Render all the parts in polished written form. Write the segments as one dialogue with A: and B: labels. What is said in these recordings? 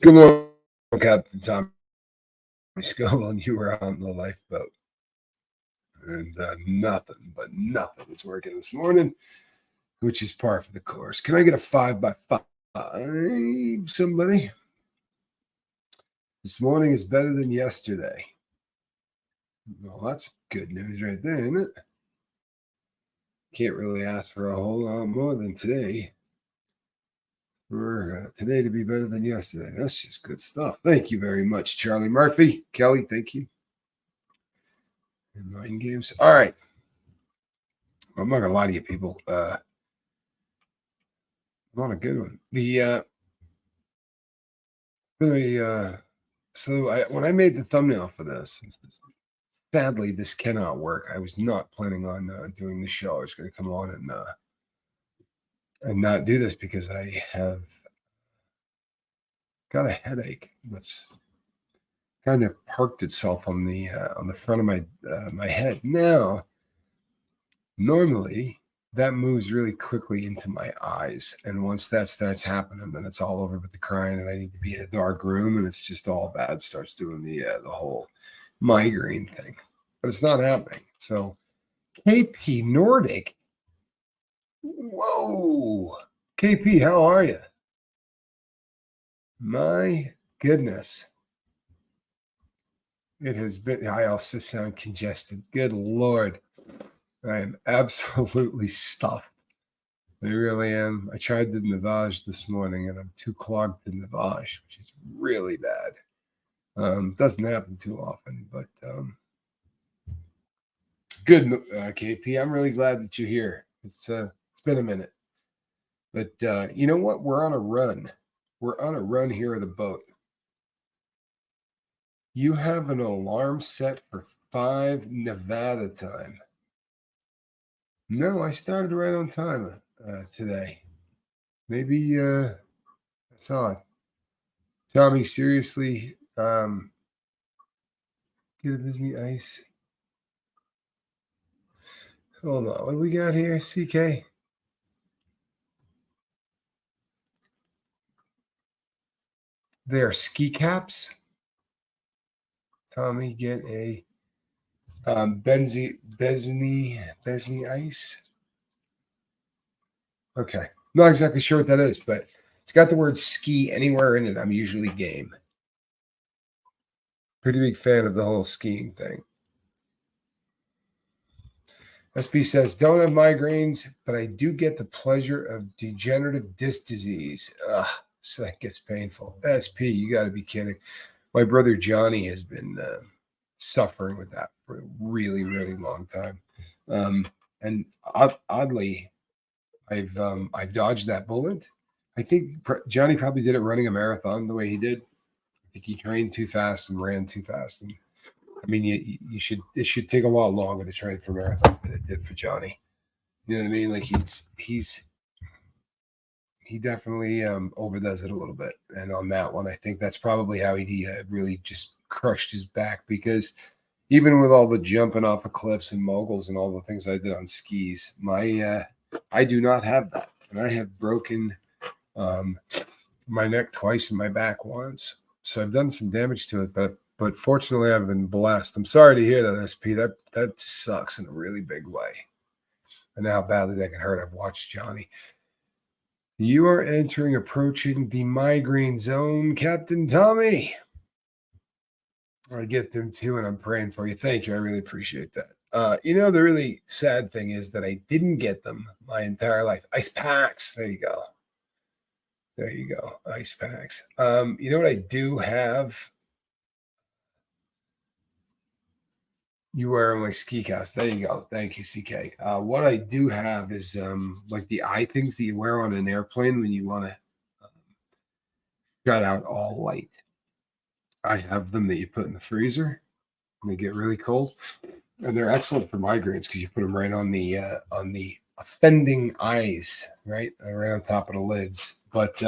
A: Good morning, Captain Tommy Scoville, and you were out in the lifeboat. And nothing is working this morning, which is par for the course. Can I get a 5x5? Somebody? This morning is better than yesterday. Well, that's good news right there, isn't it? Can't really ask for a whole lot more than today. For today to be better than yesterday. That's just good stuff. Thank you very much, Charlie Murphy. Kelly, thank you. And mind games. All right. I'm not gonna lie to you, people. Not a good one. When I made the thumbnail for this, sadly this cannot work. I was not planning on doing the show. I was going to come on and not do this because I have got a headache that's kind of parked itself on the front of my head. Now, normally that moves really quickly into my eyes, and once that starts happening, then it's all over with the crying, and I need to be in a dark room, and it's just all bad. Starts doing the whole migraine thing, but it's not happening. So, KP Nordic, whoa, KP, how are you? My goodness, it has been. I also sound congested. Good Lord. I am absolutely stuffed. I really am. I tried the Navage this morning, and I'm too clogged to Navage, which is really bad. Doesn't happen too often, but good, KP. I'm really glad that you're here. It's been a minute, but you know what? We're on a run. We're on a run here at the boat. You have an alarm set for 5 Nevada time. No, I started right on time today. Maybe that's odd. Tommy, seriously, get a Disney ice. Hold on, what do we got here, CK? They're ski caps. Tommy, get a Besney ice. Okay. Not exactly sure what that is, but it's got the word ski anywhere in it. I'm usually game. Pretty big fan of the whole skiing thing. SP says, don't have migraines, but I do get the pleasure of degenerative disc disease. Ugh, so that gets painful. SP, you got to be kidding. My brother Johnny has been suffering with that for a really, really long time. And oddly, I've dodged that bullet. I think Johnny probably did it running a marathon the way he did. I think he trained too fast and ran too fast. And I mean, it should take a lot longer to train for marathon than it did for Johnny. You know what I mean? Like he definitely overdoes it a little bit. And on that one, I think that's probably how he really just crushed his back, because even with all the jumping off of cliffs and moguls and all the things I did on skis, I do not have that. And I have broken my neck twice and my back once. So I've done some damage to it, but fortunately I've been blessed. I'm sorry to hear that, SP. That sucks in a really big way. I know how badly that can hurt. I've watched Johnny. You are approaching the migraine zone, Captain Tommy. I get them too, and I'm praying for you. Thank you. I really appreciate that. The really sad thing is that I didn't get them my entire life. Ice packs. There you go. There you go. Ice packs. You know what I do have? You wear my ski caps. There you go. Thank you, CK. What I do have is like the eye things that you wear on an airplane when you want to shut out all light. I have them that you put in the freezer and they get really cold. And they're excellent for migraines because you put them right on the offending eyes, right on top of the lids. But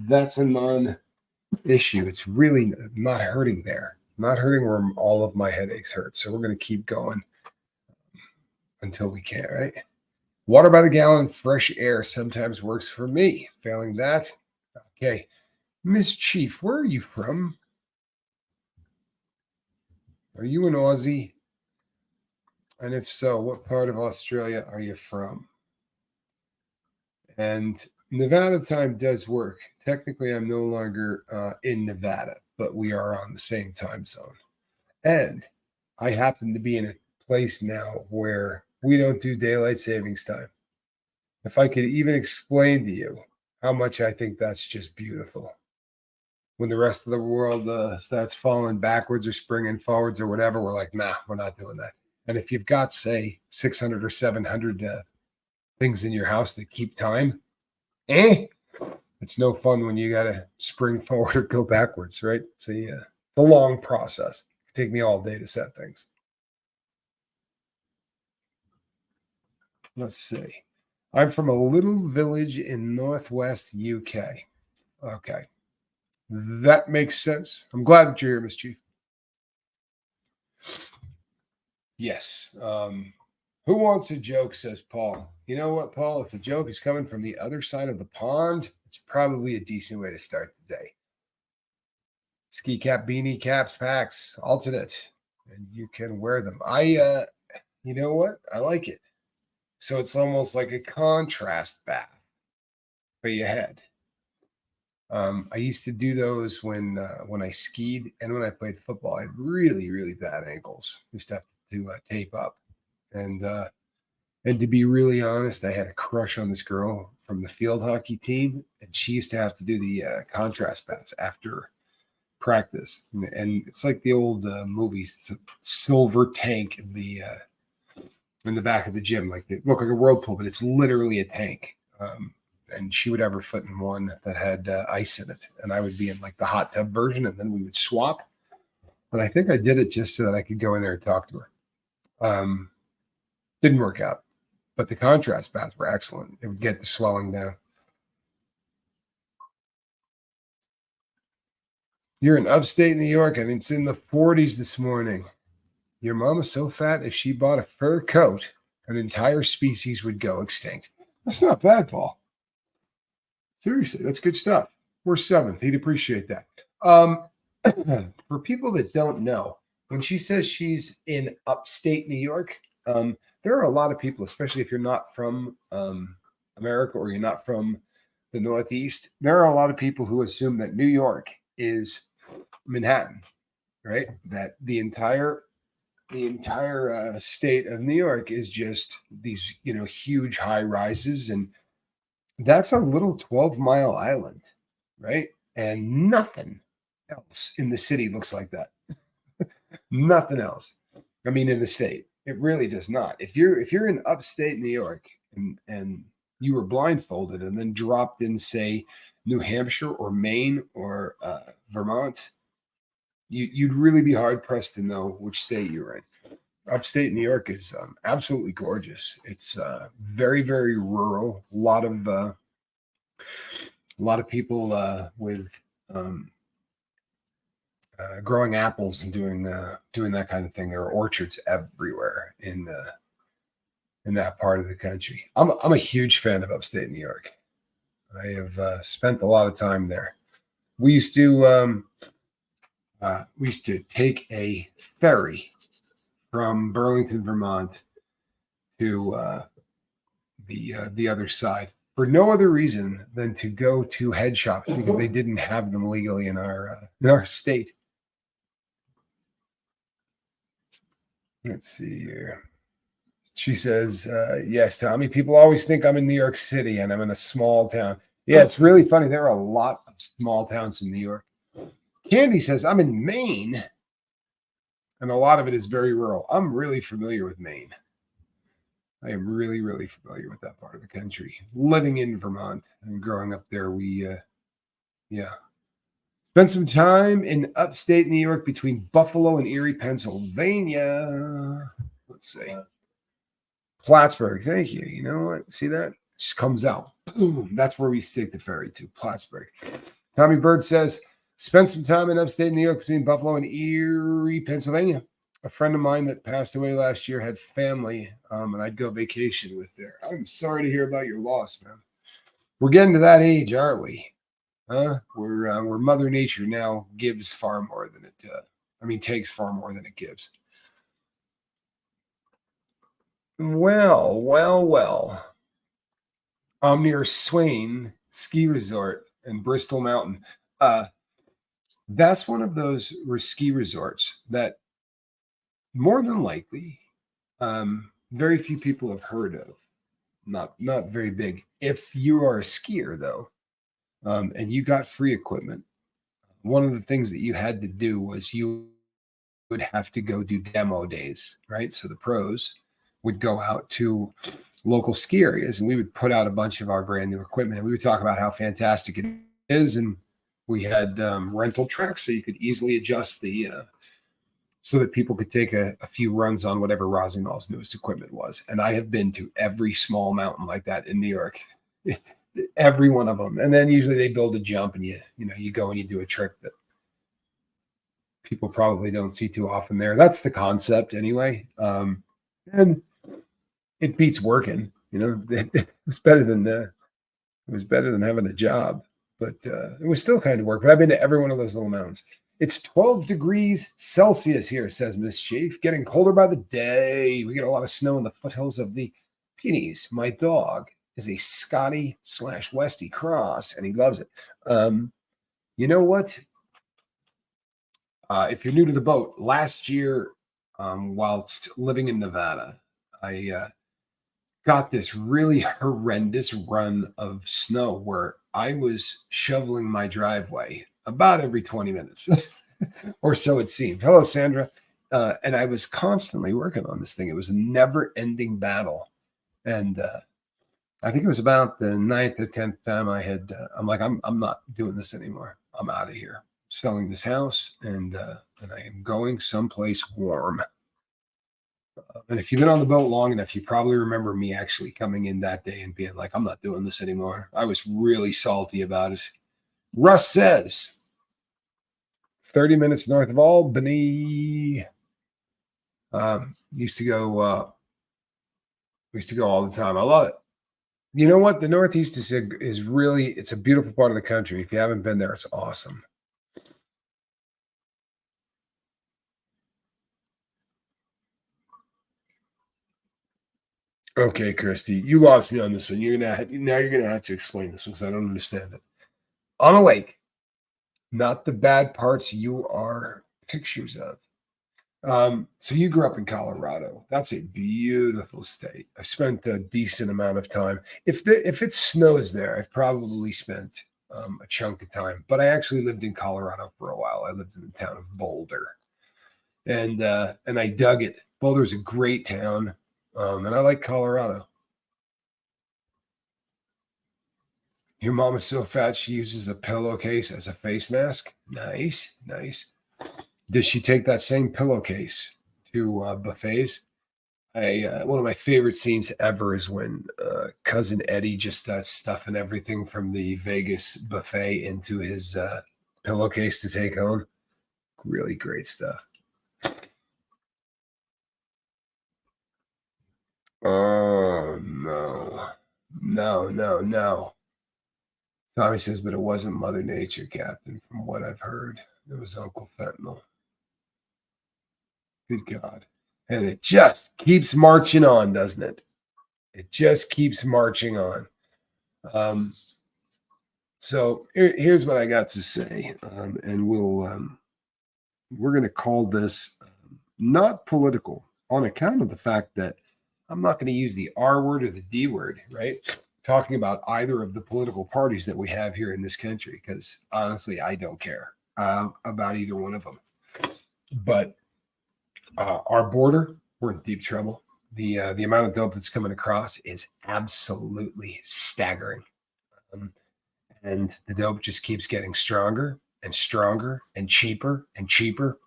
A: that's a non-issue. It's really not hurting there. Not hurting where all of my headaches hurt. So we're going to keep going until we can, right? Water by the gallon, fresh air sometimes works for me. Failing that, okay. Miss Chief, where are you from? Are you an Aussie? And if so, what part of Australia are you from? And Nevada time does work. Technically, I'm no longer in Nevada, but we are on the same time zone. And I happen to be in a place now where we don't do daylight savings time. If I could even explain to you how much I think that's just beautiful. When the rest of the world starts falling backwards or springing forwards or whatever, we're like, nah, we're not doing that. And if you've got, say, 600 or 700 things in your house that keep time, it's no fun when you got to spring forward or go backwards, right? So, yeah, it's a long process. It take me all day to set things. Let's see. I'm from a little village in northwest UK. Okay. That makes sense. I'm glad that you're here, Miss Chief. Yes. Who wants a joke, says Paul. You know what, Paul? If the joke is coming from the other side of the pond, it's probably a decent way to start the day. Ski cap, beanie, caps, packs, alternate, and you can wear them. You know what? I like it. So it's almost like a contrast bath for your head. I used to do those when I skied and when I played football. I had really, really bad ankles. Used to have to tape up, and to be really honest, I had a crush on this girl from the field hockey team, and she used to have to do the contrast baths after practice. And it's like the old movies. It's a silver tank in the back of the gym, like it looked like a whirlpool, but it's literally a tank. And she would have her foot in one that had ice in it, and I would be in like the hot tub version, and then we would swap. And I think I did it just so that I could go in there and talk to her. Didn't work out, but the contrast baths were excellent. It would get the swelling down. You're in upstate New York, and it's in the 40s this morning. Your mom is so fat, if she bought a fur coat, an entire species would go extinct. That's not bad, Paul. Seriously, that's good stuff. We're seventh. He'd appreciate that. For people that don't know, when she says she's in upstate New York, there are a lot of people, especially if you're not from America or you're not from the Northeast, there are a lot of people who assume that New York is Manhattan, right? That the entire state of New York is just these, huge high rises, and that's a little 12-mile island, right? And nothing else in the city looks like that. Nothing else. I mean, in the state, it really does not. If you're in upstate New York and you were blindfolded and then dropped in, say, New Hampshire or Maine or Vermont, you'd really be hard pressed to know which state you're in. Upstate New York is absolutely gorgeous. It's very, very rural. A lot of people with growing apples and doing that kind of thing. There are orchards everywhere in that part of the country. I'm a huge fan of upstate New York. I have spent a lot of time there. We used to take a ferry from Burlington, Vermont, to the other side for no other reason than to go to head shops because they didn't have them legally in our state. Let's see here. She says, yes, Tommy, people always think I'm in New York City and I'm in a small town. Yeah, it's really funny. There are a lot of small towns in New York. Candy says, I'm in Maine, and a lot of it is very rural. I'm really familiar with Maine. I am really, really familiar with that part of the country. Living in Vermont and growing up there, we spent some time in upstate New York between Buffalo and Erie, Pennsylvania. Let's see. Plattsburgh. Thank you. You know what? See that? Just comes out. Boom. That's where we stick the ferry to, Plattsburgh. Tommy Bird says, spent some time in upstate New York between Buffalo and Erie, Pennsylvania. A friend of mine that passed away last year had family, and I'd go vacation with there. I'm sorry to hear about your loss, man. We're getting to that age, aren't we? Where Mother Nature now gives far more than it. Takes far more than it gives. Well. I'm near Swain Ski Resort in Bristol Mountain. Uh, that's one of those ski resorts that more than likely very few people have heard of. Not very big. If you are a skier though, and you got free equipment, one of the things that you had to do was you would have to go do demo days, right? So the pros would go out to local ski areas and we would put out a bunch of our brand new equipment and we would talk about how fantastic it is. And we had rental tracks so you could easily adjust so that people could take a few runs on whatever Rossignol's newest equipment was. And I have been to every small mountain like that in New York, every one of them. And then usually they build a jump and you go and you do a trick that people probably don't see too often there. That's the concept anyway. And it beats working, it was better than having a job, but it was still kind of work. But I've been to every one of those little mountains. It's 12 degrees Celsius here, says Miss Chief. Getting colder by the day. We get a lot of snow in the foothills of the Pyrenees. My dog is a Scotty/Westie cross, and he loves it. You know what? If you're new to the boat, last year, whilst living in Nevada, I got this really horrendous run of snow where I was shoveling my driveway about every 20 minutes or so it seemed. Hello, Sandra. And I was constantly working on this thing. It was a never ending battle. And I think it was about the 9th or 10th time I'm like, I'm not doing this anymore. I'm out of here. Selling this house and I am going someplace warm. And if you've been on the boat long enough, you probably remember me actually coming in that day and being like, I'm not doing this anymore. I was really salty about it. Russ says 30 minutes north of Albany. Used to go all the time. I love it. You know what? The Northeast is really, it's a beautiful part of the country. If you haven't been there, it's awesome. Okay, Christy, you lost me on this one. You're gonna have to explain this one because I don't understand it. On a lake, not the bad parts you are pictures of. So you grew up in Colorado. That's a beautiful state. I've spent a decent amount of time. If it snows there, I've probably spent a chunk of time. But I actually lived in Colorado for a while. I lived in the town of Boulder, and I dug it. Boulder's a great town, and I like Colorado. Your mom is so fat she uses a pillowcase as a face mask. Nice, nice. Does she take that same pillowcase to buffets? One of my favorite scenes ever is when cousin Eddie just starts stuffing everything from the Vegas buffet into his pillowcase to take home. Really great stuff. Oh no. Tommy says, but it wasn't Mother Nature, Captain. From what I've heard, it was Uncle Fentanyl. Good God. And it just keeps marching on, doesn't it? It just keeps marching on. So here's what I got to say. And we're going to call this not political on account of the fact that I'm not going to use the R word or the D word, right? Talking about either of the political parties that we have here in this country, because honestly, I don't care about either one of them. But our border, we're in deep trouble. The amount of dope that's coming across is absolutely staggering. And the dope just keeps getting stronger and stronger and cheaper and cheaper.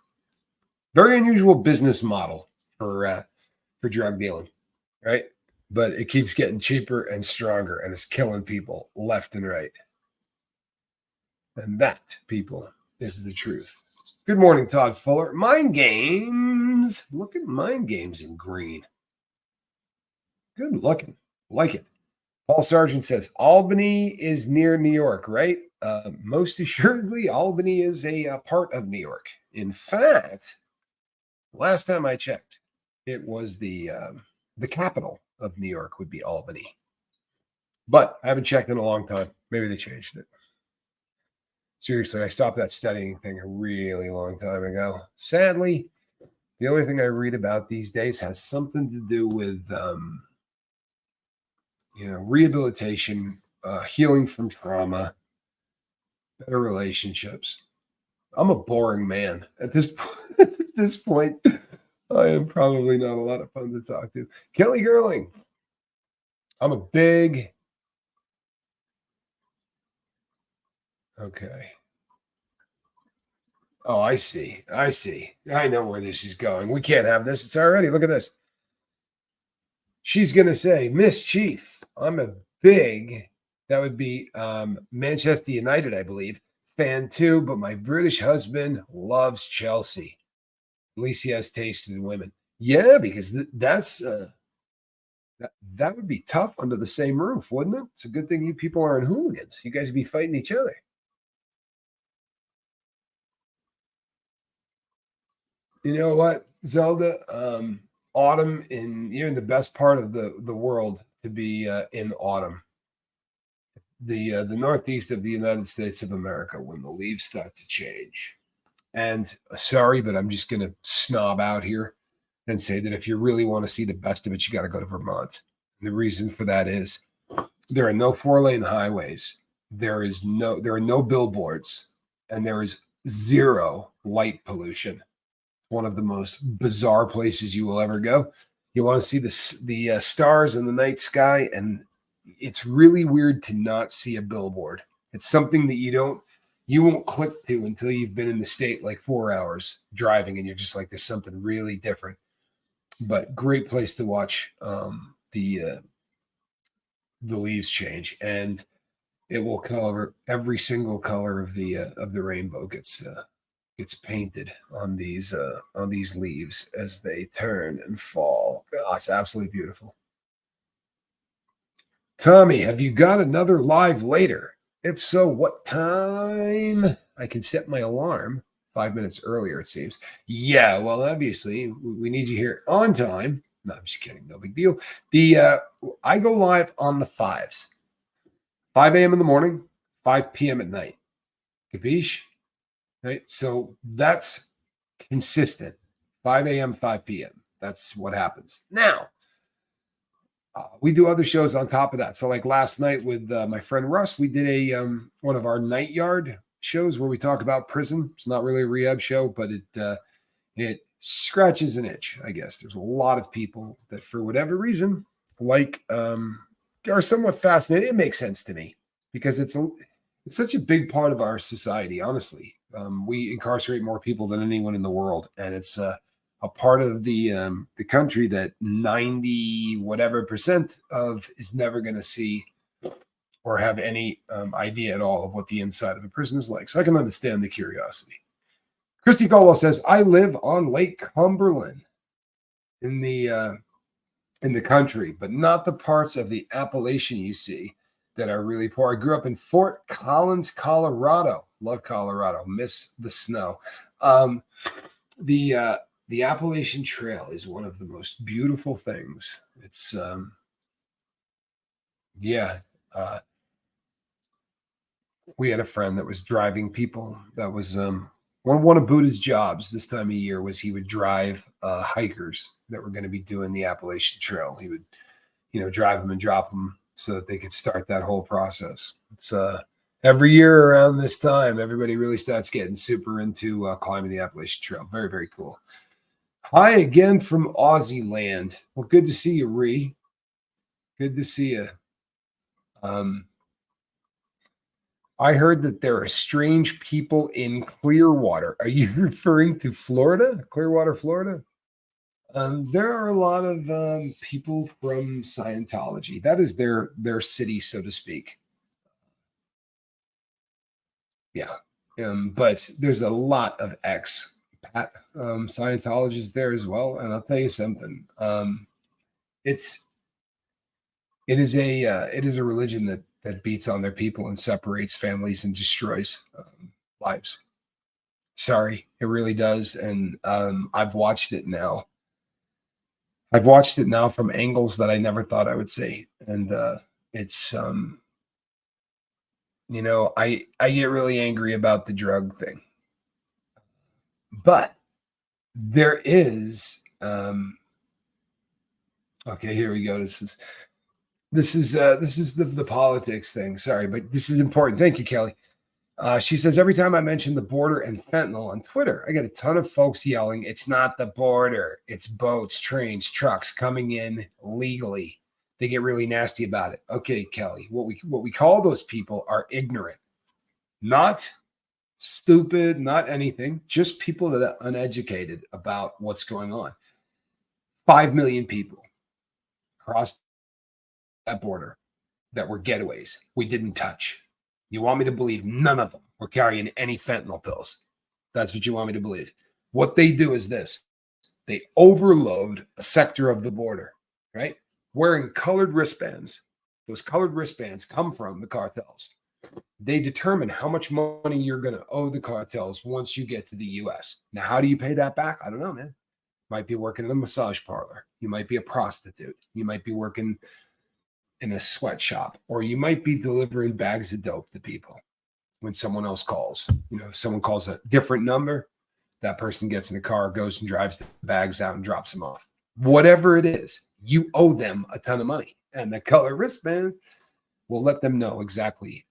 A: Very unusual business model for drug dealing, right? But it keeps getting cheaper and stronger, and it's killing people left and right. And that, people, is the truth. Good morning, Todd Fuller. Mind games. Look at mind games in green. Good looking. Like it. Paul Sargent says Albany is near New York, right? Most assuredly, Albany is a part of New York. In fact, last time I checked, it was the capital of New York would be Albany. But I haven't checked in a long time. Maybe they changed it. Seriously, I stopped that studying thing a really long time ago. Sadly, the only thing I read about these days has something to do with, rehabilitation, healing from trauma, better relationships. I'm a boring man at this at this point. I am probably not a lot of fun to talk to. Kelly Gerling. I'm a big. Okay. Oh, I see. I see. I know where this is going. We can't have this. It's already. Look at this. She's going to say, Miss Chief, I'm a big, that would be Manchester United, I believe, fan too, but my British husband loves Chelsea. At least he has taste in women. Yeah, because that would be tough under the same roof, wouldn't it? It's a good thing you people aren't hooligans. You guys would be fighting each other. You know what, Zelda? Autumn you're in the best part of the world to be in autumn. The northeast of the United States of America when the leaves start to change. And sorry, but I'm just going to snob out here and say that if you really want to see the best of it, you got to go to Vermont. And the reason for that is there are no 4-lane highways. There are no billboards, and there is zero light pollution. One of the most bizarre places you will ever go. You want to see the stars in the night sky, and it's really weird to not see a billboard. It's something that you won't click to until you've been in the state like 4 hours driving, and you're just like, there's something really different. But great place to watch the leaves change, and it will cover every single color of the rainbow gets painted on these leaves as they turn and fall. Oh, it's absolutely beautiful. Tommy, have you got another live later? If so, what time? I can set my alarm 5 minutes earlier, it seems. Yeah, well, obviously, we need you here on time. No, I'm just kidding. No big deal. I go live on the 5s. 5 a.m. in the morning, 5 p.m. at night. Capiche? Right? So that's consistent. 5 a.m., 5 p.m. That's what happens. Now, we do other shows on top of that. So, like last night with my friend Russ, we did one of our night yard shows where we talk about prison. It's not really a rehab show, but it scratches an itch, I guess. There's a lot of people that, for whatever reason, are somewhat fascinated. It makes sense to me because it's such a big part of our society. Honestly, we incarcerate more people than anyone in the world, and it's a part of the country that 90 whatever percent of is never going to see or have any idea at all of what the inside of a prison is like. So I can understand the curiosity. Christy Caldwell says, I live on Lake Cumberland in the country, but not the parts of the Appalachian you see that are really poor. I grew up in Fort Collins, Colorado. Love Colorado. Miss the snow. The Appalachian Trail is one of the most beautiful things. It's we had a friend that was driving people. That was one of Buddha's jobs this time of year was he would drive hikers that were going to be doing the Appalachian Trail. He would, drive them and drop them so that they could start that whole process. It's every year around this time, everybody really starts getting super into climbing the Appalachian Trail. Very, very cool. Hi again from Aussie land. Well, good to see you, Ree. Good to see you. I heard that there are strange people in Clearwater. Are you referring to Florida, Clearwater, Florida? There are a lot of people from Scientology. That is their city, so to speak. Yeah. But there's a lot of Scientologists there as well. And I'll tell you something. It is a religion that that beats on their people and separates families and destroys lives. Sorry, it really does. And I've watched it now. I've watched it now from angles that I never thought I would see. And it's, I get really angry about the drug thing. But there is, okay, here we go. This is the politics thing. Sorry, but this is important. Thank you, Kelly. She says, every time I mention the border and fentanyl on Twitter, I get a ton of folks yelling, it's not the border, it's boats, trains, trucks coming in legally. They get really nasty about it. Okay, Kelly, what we call those people are ignorant, not stupid, not anything, just people that are uneducated about what's going on. 5 million people crossed that border that were getaways we didn't touch. You want me to believe none of them were carrying any fentanyl pills? That's what you want me to believe. What they do is this. They overload a sector of the border, right? Wearing colored wristbands. Those colored wristbands come from the cartels. They determine how much money you're going to owe the cartels once you get to the U.S. Now, how do you pay that back? I don't know, man. Might be working in a massage parlor. You might be a prostitute. You might be working in a sweatshop, or you might be delivering bags of dope to people when someone else calls. Someone calls a different number, that person gets in a car, goes and drives the bags out and drops them off. Whatever it is, you owe them a ton of money. And the color wristband will let them know exactly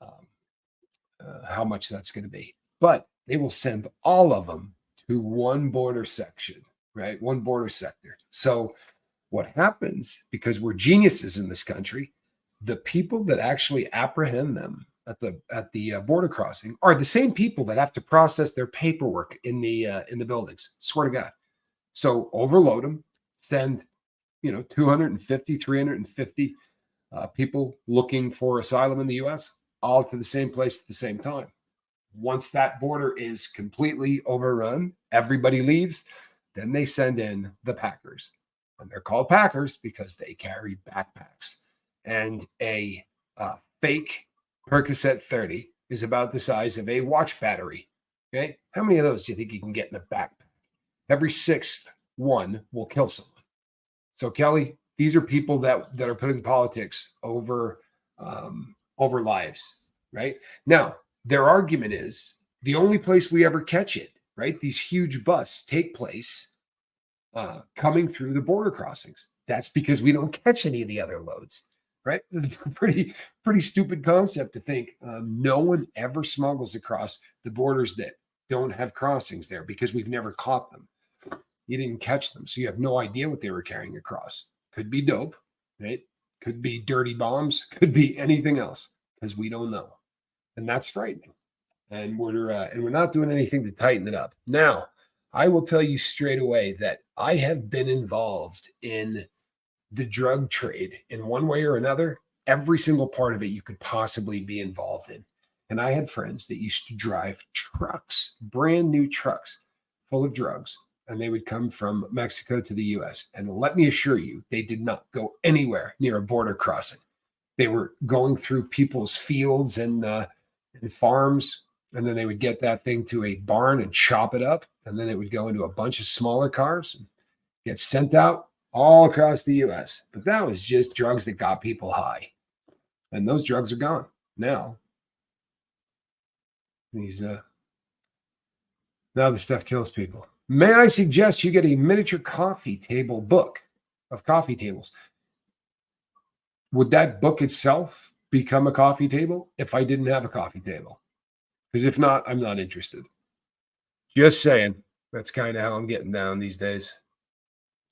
A: how much that's going to be. But they will send all of them to one border section, right? One border sector. So what happens, because we're geniuses in this country, the people that actually apprehend them at the border crossing are the same people that have to process their paperwork in the buildings. Swear to God. So overload them, send 250, 350 people looking for asylum in the U.S. all to the same place at the same time. Once that border is completely overrun, everybody leaves. Then they send in the packers. And they're called packers because they carry backpacks. And a fake Percocet 30 is about the size of a watch battery. Okay? How many of those do you think you can get in a backpack? Every sixth one will kill someone. So, Kelly, these are people that are putting politics over lives, right? Now, their argument is the only place we ever catch it, right? These huge busts take place coming through the border crossings. That's because we don't catch any of the other loads, right? Pretty stupid concept to think no one ever smuggles across the borders that don't have crossings there because we've never caught them. You didn't catch them, so you have no idea what they were carrying across. Could be dope, right? Could be dirty bombs, could be anything else, because we don't know. And that's frightening. And we're not doing anything to tighten it up. Now, I will tell you straight away that I have been involved in the drug trade in one way or another. Every single part of it you could possibly be involved in. And I had friends that used to drive trucks, brand new trucks full of drugs. And they would come from Mexico to the U.S. And let me assure you, they did not go anywhere near a border crossing. They were going through people's fields and farms, and then they would get that thing to a barn and chop it up, and then it would go into a bunch of smaller cars and get sent out all across the U.S. But that was just drugs that got people high, and those drugs are gone now. Now the stuff kills people. May I suggest you get a miniature coffee table book of coffee tables? Would that book itself become a coffee table if I didn't have a coffee table? Because if not, I'm not interested. Just saying. That's kind of how I'm getting down these days.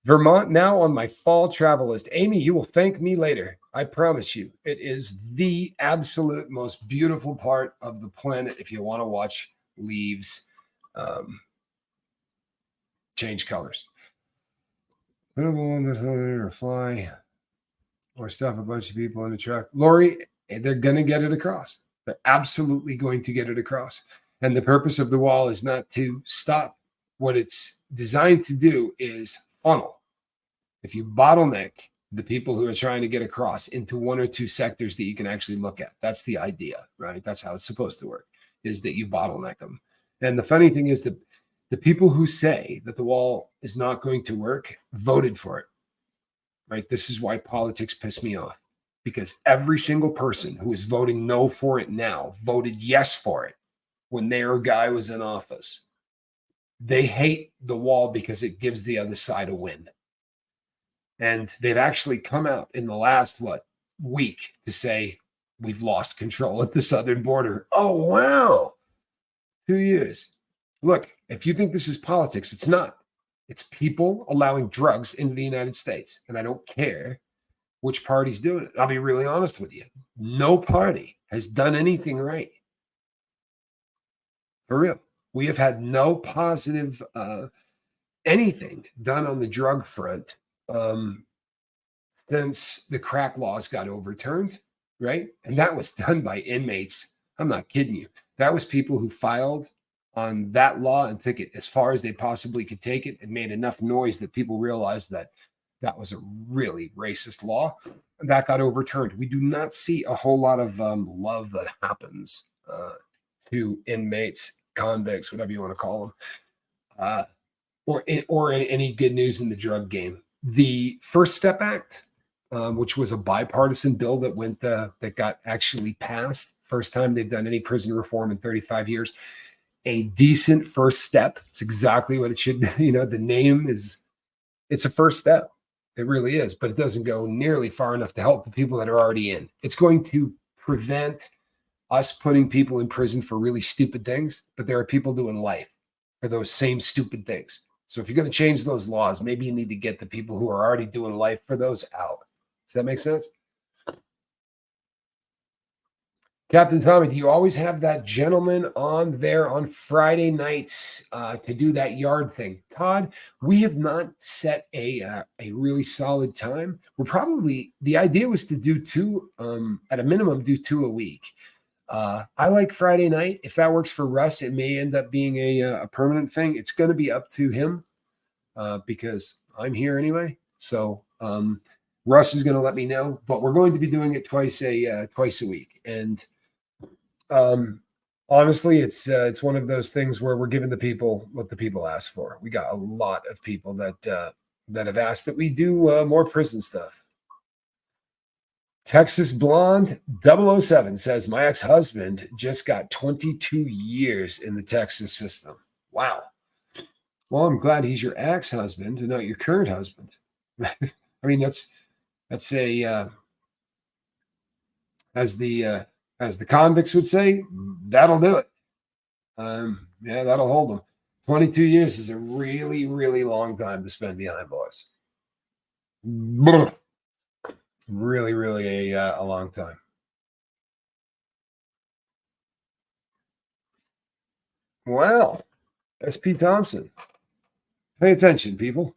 A: Vermont now on my fall travel list. Amy, you will thank me later. I promise you. It is the absolute most beautiful part of the planet if you want to watch leaves change colors. Put them on the or fly or stuff a bunch of people in the truck. Lori, they're going to get it across. They're absolutely going to get it across. And the purpose of the wall is not to stop. What it's designed to do is funnel. If you bottleneck the people who are trying to get across into one or two sectors that you can actually look at. That's the idea, right? That's how it's supposed to work, is that you bottleneck them. And the funny thing is that the people who say that the wall is not going to work voted for it, right? This is why politics piss me off, because every single person who is voting no for it now voted yes for it when their guy was in office. They hate the wall because it gives the other side a win. And they've actually come out in the last, week to say, we've lost control at the southern border. Oh, wow. 2 years. Look, if you think this is politics, it's not. It's people allowing drugs into the United States. And I don't care which party's doing it. I'll be really honest with you. No party has done anything right. For real. We have had no positive anything done on the drug front since the crack laws got overturned, right? And that was done by inmates. I'm not kidding you. That was people who filed on that law and took it as far as they possibly could take it and made enough noise that people realized that that was a really racist law. And that got overturned. We do not see a whole lot of love that happens to inmates, convicts, whatever you want to call them, or any good news in the drug game. The First Step Act, which was a bipartisan bill that got actually passed. First time they've done any prison reform in 35 years. A decent first step. It's exactly what it should be. The name it's a first step. It really is, but it doesn't go nearly far enough to help the people that are already in. It's going to prevent us putting people in prison for really stupid things, but there are people doing life for those same stupid things. So if you're going to change those laws, maybe you need to get the people who are already doing life for those out. Does that make sense? Captain Tommy, do you always have that gentleman on there on Friday nights to do that yard thing? Todd, we have not set a really solid time. The idea was to do two, at a minimum, do 2 a week. I like Friday night. If that works for Russ, it may end up being a permanent thing. It's going to be up to him because I'm here anyway. So Russ is going to let me know, but we're going to be doing it twice a week. And honestly, it's one of those things where we're giving the people what the people ask for. We got a lot of people that have asked that we do more prison stuff. Texas Blonde 007 says, my ex-husband just got 22 years in the Texas system. Wow. Well, I'm glad he's your ex-husband and not your current husband. I mean, that's a as the convicts would say, that'll do it. Yeah, that'll hold them. 22 years is a really, really long time to spend behind bars. Really, really a long time. Wow. SP Thompson. Pay attention, people.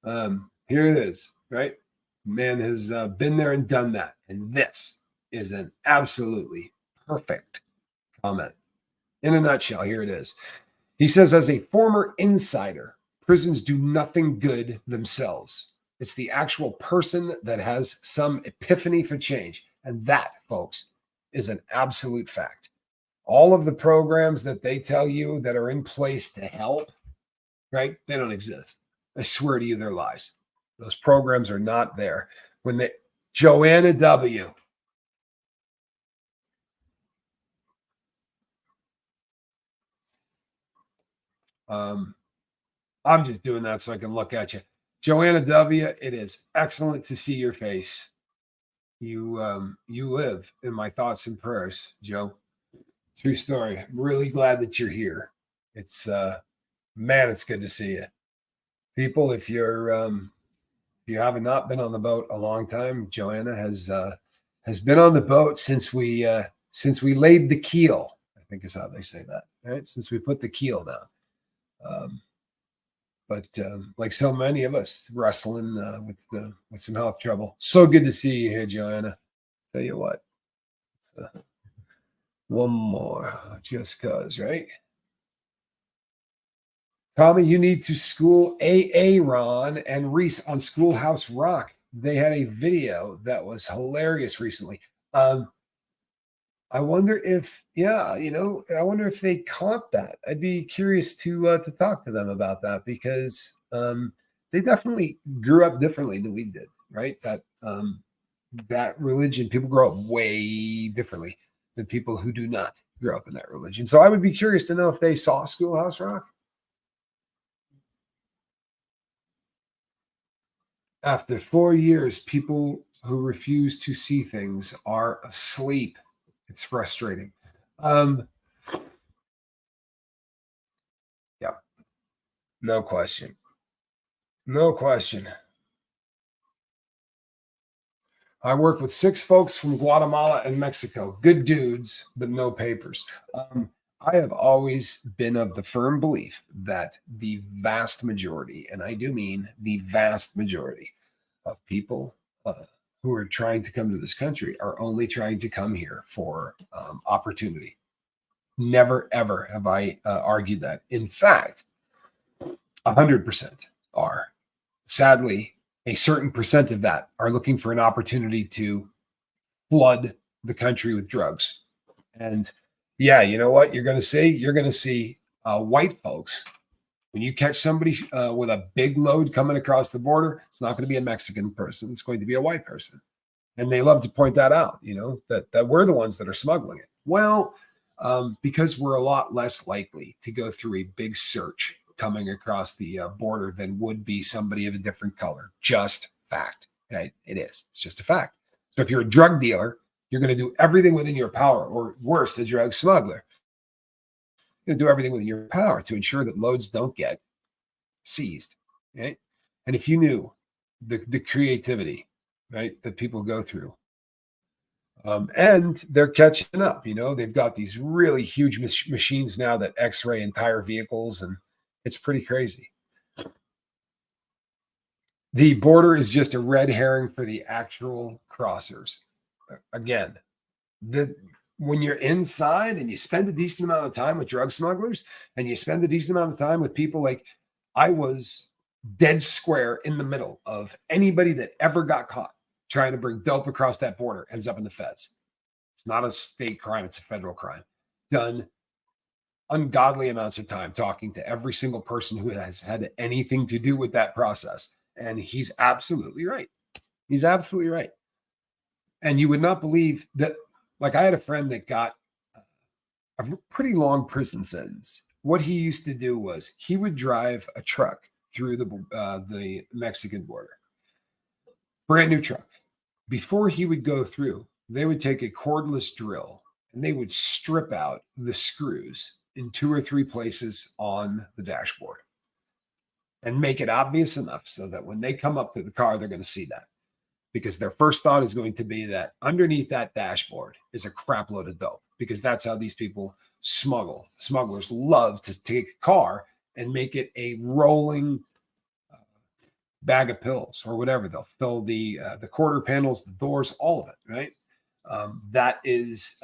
A: Here it is, right? Man has been there and done that. And this is an absolutely perfect comment. In a nutshell, here it is. He says, as a former insider, prisons do nothing good themselves. It's the actual person that has some epiphany for change. And that, folks, is an absolute fact. All of the programs that they tell you that are in place to help, right? They don't exist. I swear to you, they're lies. Those programs are not there. Joanna W. I'm just doing that so I can look at you. Joanna W., it is excellent to see your face. You live in my thoughts and prayers, Joe. True story. I'm really glad that you're here. It's man, it's good to see you. People, if you have not been on the boat a long time, Joanna has been on the boat since we laid the keel, I think is how they say that, right? Since we put the keel down. But like so many of us, wrestling with some health trouble. So good to see you here, Joanna. Tell you what, one more, just cause, right? Tommy, you need to school AA Ron and Reese on Schoolhouse Rock. they had a video that was hilarious recently. Um, I wonder if, yeah, I wonder if they caught that. I'd be curious to talk to them about that because they definitely grew up differently than we did, right? That religion, people grow up way differently than people who do not grow up in that religion. So I would be curious to know if they saw Schoolhouse Rock. After 4 years, people who refuse to see things are asleep. It's frustrating. Um, yeah, no question. No question. I work with six folks from Guatemala and Mexico. Good dudes, but no papers. I have always been of the firm belief that the vast majority, and I do mean the vast majority of people who are trying to come to this country are only trying to come here for opportunity. Never, ever have I argued that. In fact, 100% are. Sadly, a certain percent of that are looking for an opportunity to flood the country with drugs. And yeah, you know what you're going to see? You're going to see white folks. When you catch somebody with a big load coming across the border, it's not going to be a Mexican person. It's going to be a white person. And they love to point that out, that we're the ones that are smuggling it. Well, because we're a lot less likely to go through a big search coming across the border than would be somebody of a different color. Just fact. Right? It is. It's just a fact. So if you're a drug dealer, you're going to do everything within your power, or worse, a drug smuggler. You're going to do everything within your power to ensure that loads don't get seized. Right? And if you knew the creativity, right, that people go through, and they're catching up. They've got these really huge machines now that X-ray entire vehicles, and it's pretty crazy. The border is just a red herring for the actual crossers. Again, the when you're inside and you spend a decent amount of time with drug smugglers and you spend a decent amount of time with people like I was dead square in the middle of anybody that ever got caught trying to bring dope across that border ends up in the feds. It's not a state crime, it's a federal crime. Done ungodly amounts of time talking to every single person who has had anything to do with that process. And he's absolutely right. He's absolutely right. And you would not believe that, like, I had a friend that got a pretty long prison sentence. What he used to do was he would drive a truck through the Mexican border, brand new truck. Before he would go through, they would take a cordless drill and they would strip out the screws in 2 or 3 places on the dashboard and make it obvious enough so that when they come up to the car, they're going to see that. Because their first thought is going to be that underneath that dashboard is a crap load of dope, because that's how these people smuggle. Smugglers love to take a car and make it a rolling bag of pills or whatever. They'll fill the quarter panels, the doors, all of it. Right. That is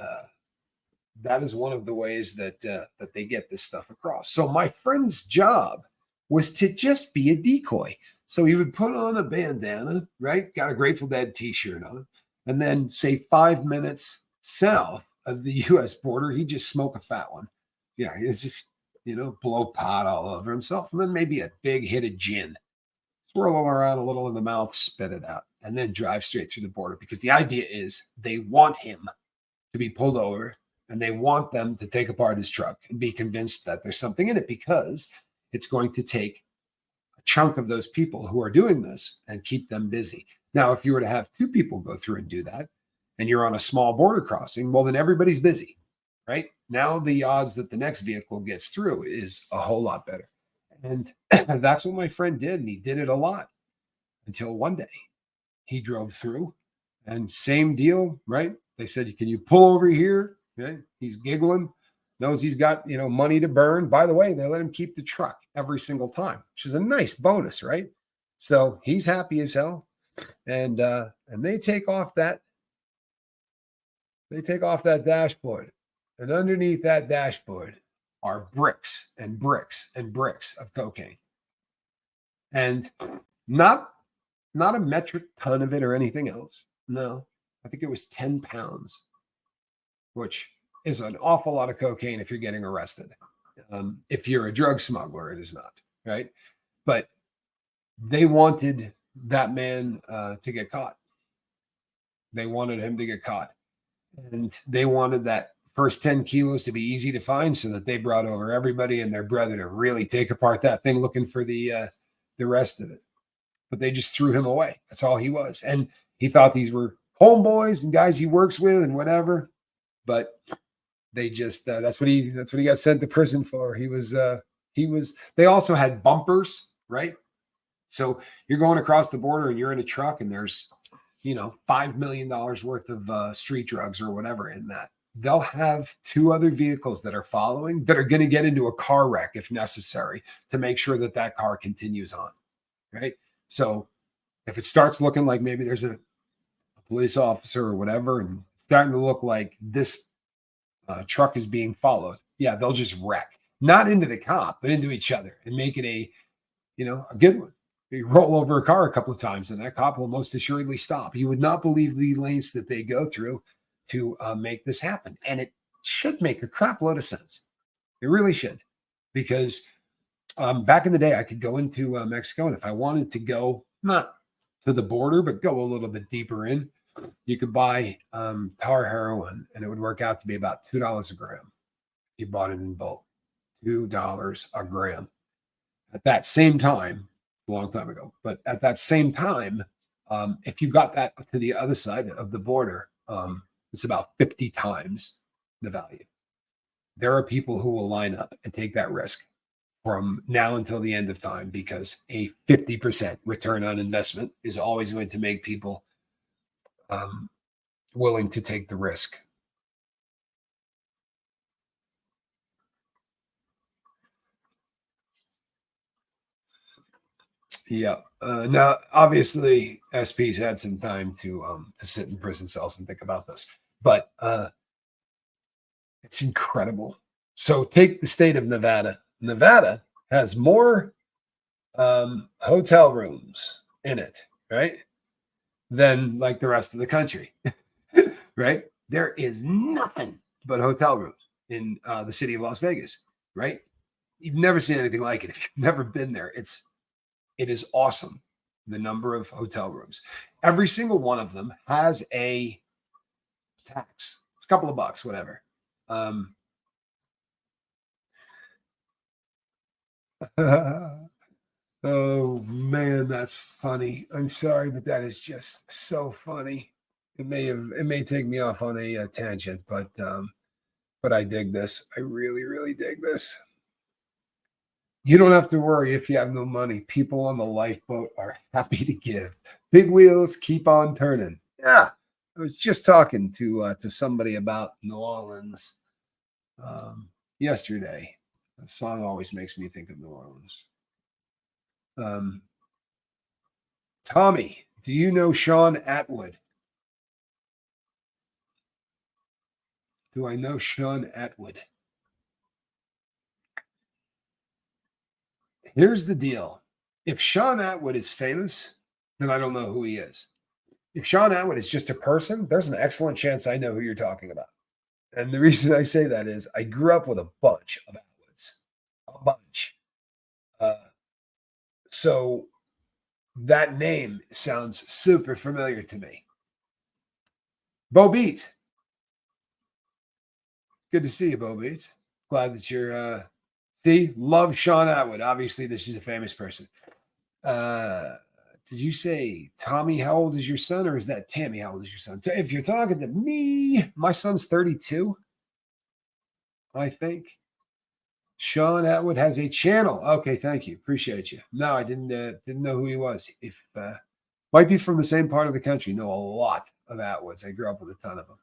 A: one of the ways that they get this stuff across. So my friend's job was to just be a decoy. So he would put on a bandana, right? Got a Grateful Dead T-shirt on, and then say 5 minutes south of the U.S. border, he'd just smoke a fat one. Yeah, it's just blow pot all over himself, and then maybe a big hit of gin, swirl them around a little in the mouth, spit it out, and then drive straight through the border. Because the idea is they want him to be pulled over, and they want them to take apart his truck and be convinced that there's something in it, because it's going to take a chunk of those people who are doing this and keep them busy. Now, if you were to have two people go through and do that, and you're on a small border crossing, well, then everybody's busy, right? Now the odds that the next vehicle gets through is a whole lot better. And that's what my friend did. And he did it a lot until one day he drove through, and same deal, right? They said, can you pull over here? Okay. He's giggling, knows he's got, money to burn. By the way, they let him keep the truck every single time, which is a nice bonus, right? So he's happy as hell. And they take off that dashboard. And underneath that dashboard are bricks and bricks and bricks of cocaine. And not not a metric ton of it or anything else. No, I think it was 10 pounds, which is an awful lot of cocaine if you're getting arrested. If you're a drug smuggler, it is not, right? But they wanted that man to get caught. They wanted him to get caught. And they wanted that first 10 kilos to be easy to find so that they brought over everybody and their brother to really take apart that thing looking for the rest of it. But they just threw him away. That's all he was. And he thought these were homeboys and guys he works with and whatever. But they just that's what he got sent to prison for. He was they also had bumpers, right? So you're going across the border and you're in a truck and there's $5 million worth of street drugs or whatever in that. They'll have two other vehicles that are following that are going to get into a car wreck if necessary to make sure that that car continues on, right? So if it starts looking like maybe there's a police officer or whatever and it's starting to look like this truck is being followed, yeah, they'll just wreck. Not into the cop, but into each other and make it a good one. You roll over a car a couple of times and that cop will most assuredly stop. You would not believe the lengths that they go through to make this happen. And it should make a crap load of sense. It really should. Because back in the day, I could go into Mexico, and if I wanted to go, not to the border, but go a little bit deeper in, you could buy tar heroin, and it would work out to be about $2 a gram. You bought it in bulk, $2 a gram. At that same time, a long time ago, but at that same time, if you got that to the other side of the border, it's about 50 times the value. There are people who will line up and take that risk from now until the end of time because a 50% return on investment is always going to make people willing to take the risk. Yeah. Now, obviously, SP's had some time to sit in prison cells and think about this, but it's incredible. So, take the state of Nevada. Nevada has more hotel rooms in it, right, than like the rest of the country, right? There is nothing but hotel rooms in the city of Las Vegas, right? You've never seen anything like it. If you've never been there, it is awesome. The number of hotel rooms. Every single one of them has a tax. It's a couple of bucks, whatever. Oh man, that's funny. I'm sorry, but that is just so funny. It may take me off on a tangent, but I dig this. I really, really dig this. You don't have to worry if you have no money. People on the lifeboat are happy to give. Big wheels keep on turning. Yeah. I was just talking to somebody about New Orleans yesterday. The song always makes me think of New Orleans. Um, Tommy, do you know Sean Atwood? Do I know Sean Atwood? Here's the deal. If Sean Atwood is famous, then I don't know who he is. If Sean Atwood is just a person, there's an excellent chance I know who you're talking about. And the reason I say that is I grew up with a bunch of Atwoods, a bunch. Uh, so that name sounds super familiar to me. Bo Beats. Good to see you, Bo Beats. Glad that you're love Sean Atwood. Obviously, this is a famous person. Did you say Tommy, how old is your son, or is that Tammy, how old is your son? If you're talking to me, my son's 32, I think. Sean Atwood has a channel. Okay, thank you. Appreciate you. No, I didn't know who he was. If might be from the same part of the country. Know a lot of Atwoods. I grew up with a ton of them.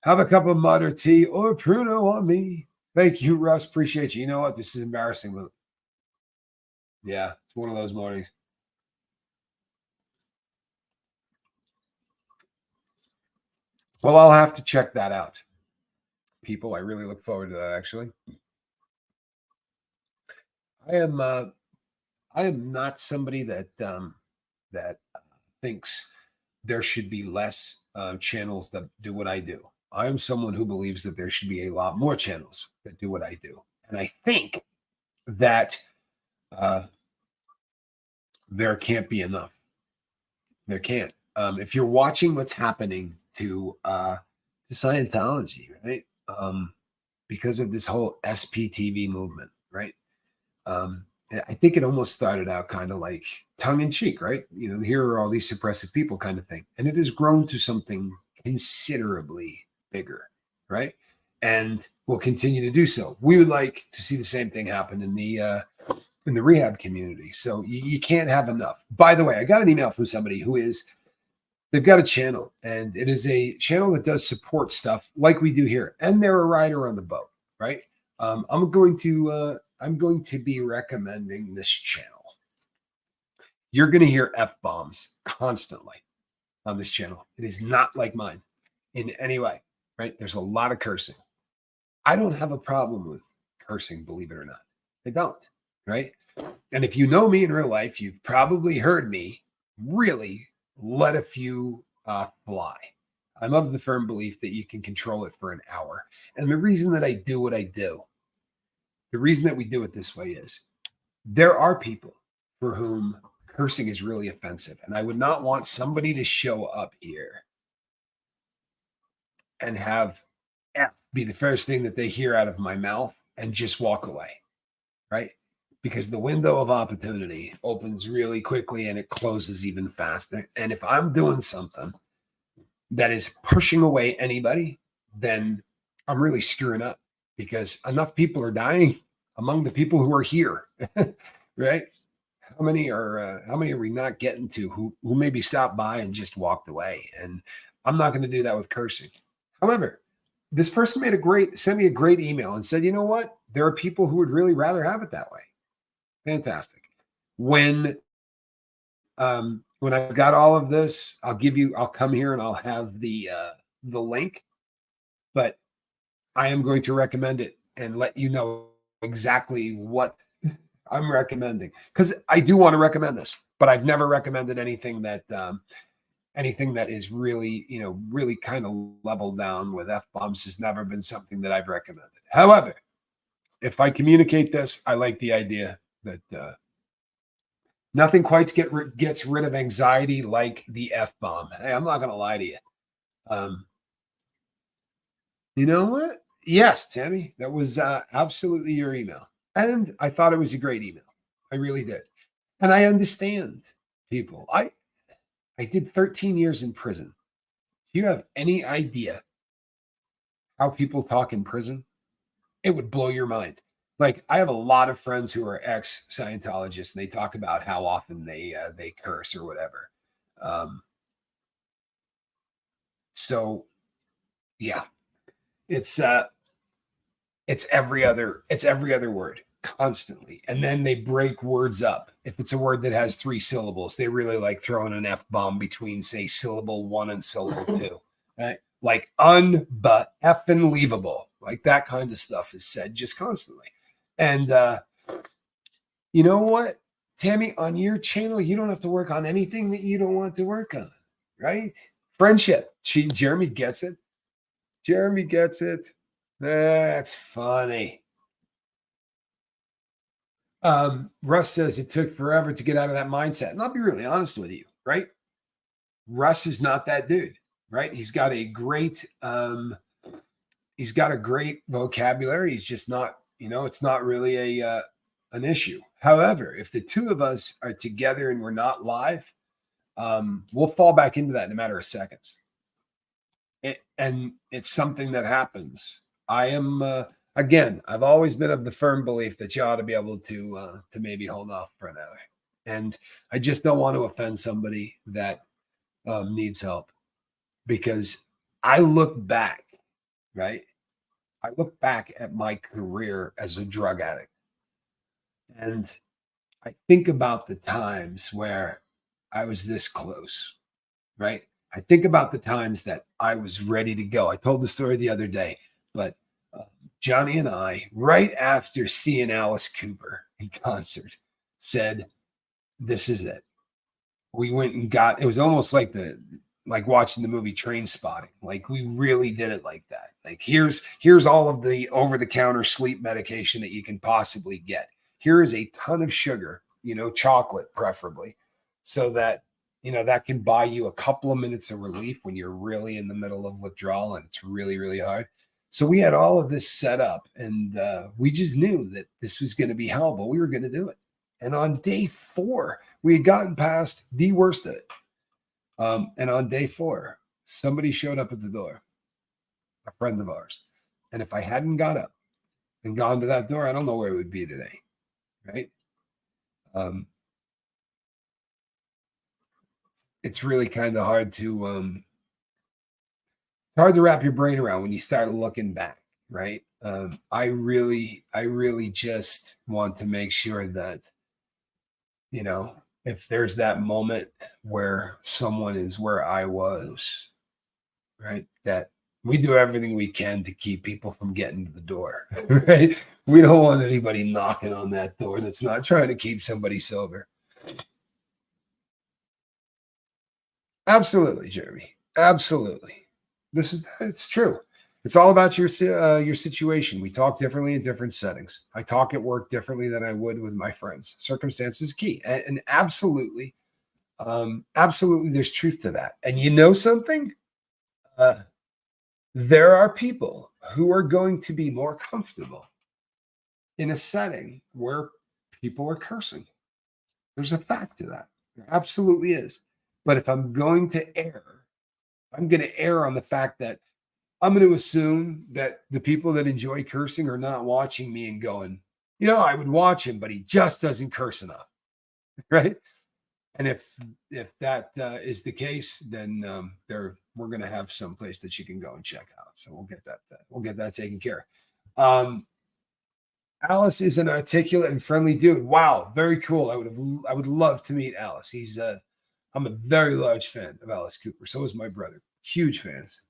A: Have a cup of mud or tea or Pruno on me. Thank you, Russ. Appreciate you. You know what? This is embarrassing. But yeah, it's one of those mornings. Well, I'll have to check that out. People, I really look forward to that, actually. I am not somebody that that thinks there should be less channels that do what I do. I am someone who believes that there should be a lot more channels that do what I do. And I think that uh, there can't be enough. There can't. If you're watching what's happening to Scientology, right? Because of this whole SPTV movement, right? I think it almost started out kind of like tongue in cheek, right? Here are all these suppressive people kind of thing. And it has grown to something considerably bigger, right? And will continue to do so. We would like to see the same thing happen in the rehab community. So you can't have enough. By the way, I got an email from somebody they've got a channel, and it is a channel that does support stuff like we do here. And they're a rider on the boat, right? I'm going to be recommending this channel. You're going to hear F-bombs constantly on this channel. It is not like mine in any way, right? There's a lot of cursing. I don't have a problem with cursing, believe it or not. I don't, right? And if you know me in real life, you've probably heard me really let a few fly. I'm of the firm belief that you can control it for an hour. And the reason that I do what I do, the reason that we do it this way is there are people for whom cursing is really offensive. And I would not want somebody to show up here and have F be the first thing that they hear out of my mouth and just walk away, right? Because the window of opportunity opens really quickly and it closes even faster. And if I'm doing something that is pushing away anybody, then I'm really screwing up, because enough people are dying among the people who are here, right? How many are we not getting to who maybe stopped by and just walked away? And I'm not going to do that with cursing. However, this person sent me a great email and said, you know what? There are people who would really rather have it that way. Fantastic. When I've got all of this, I'll come here and I'll have the link, but I am going to recommend it and let you know exactly what I'm recommending, because I do want to recommend this, but I've never recommended anything that is really, really kind of leveled down with F-bombs has never been something that I've recommended. However, if I communicate this, I like the idea that nothing quite gets rid of anxiety like the F-bomb. Hey, I'm not going to lie to you. You know what? Yes, Tammy, that was absolutely your email. And I thought it was a great email. I really did. And I understand people. I did 13 years in prison. Do you have any idea how people talk in prison? It would blow your mind. Like, I have a lot of friends who are ex-Scientologists, and they talk about how often they curse or whatever. So yeah, it's every other word constantly. And then they break words up. If it's a word that has 3 syllables, they really like throwing an F-bomb between, say, syllable 1 and syllable 2. Right? Like effing leavable. Like that kind of stuff is said just constantly. And you know what, Tammy, on your channel, you don't have to work on anything that you don't want to work on, right? Friendship. Jeremy gets it. Jeremy gets it. That's funny. Russ says it took forever to get out of that mindset. And I'll be really honest with you, right? Russ is not that dude, right? He's got a great vocabulary. He's just not, it's not really an issue. However, if the two of us are together and we're not live, we'll fall back into that in a matter of seconds. And it's something that happens. I am, again, I've always been of the firm belief that you ought to be able to maybe hold off for an hour. And I just don't want to offend somebody that needs help, because I look back, right? I look back at my career as a drug addict, and I think about the times where I was this close, right? I think about the times that I was ready to go. I told the story the other day, but Johnny and I, right after seeing Alice Cooper in concert, said, this is it. we went and got, it was almost like like watching the movie Train Spotting. Like we really did it like that. Like here's all of the over the counter sleep medication that you can possibly get. Here is a ton of sugar, chocolate preferably, so that that can buy you a couple of minutes of relief when you're really in the middle of withdrawal and it's really, really hard. So we had all of this set up, and we just knew that this was going to be hell, but we were going to do it. And on day 4, we had gotten past the worst of it. And on day 4, somebody showed up at the door, a friend of ours. And if I hadn't got up and gone to that door, I don't know where it would be today. Right. It's really kind of hard to wrap your brain around when you start looking back. Right. I really just want to make sure that, if there's that moment where someone is where I was, right, that we do everything we can to keep people from getting to the door, right? We don't want anybody knocking on that door that's not trying to keep somebody sober. Absolutely, Jeremy. Absolutely. It's true. It's all about your situation. We talk differently in different settings. I talk at work differently than I would with my friends. Circumstance is key, and absolutely, there's truth to that. And you know something? There are people who are going to be more comfortable in a setting where people are cursing. There's a fact to that. There absolutely is. But if I'm going to err, I'm going to err on the fact that I'm going to assume that the people that enjoy cursing are not watching me and going, I would watch him, but he just doesn't curse enough. Right. And if that is the case, then we're going to have some place that you can go and check out. So we'll get that taken care of. Alice is an articulate and friendly dude. Wow, very cool. I would love to meet Alice. I'm a very large fan of Alice Cooper. So is my brother. Huge fans.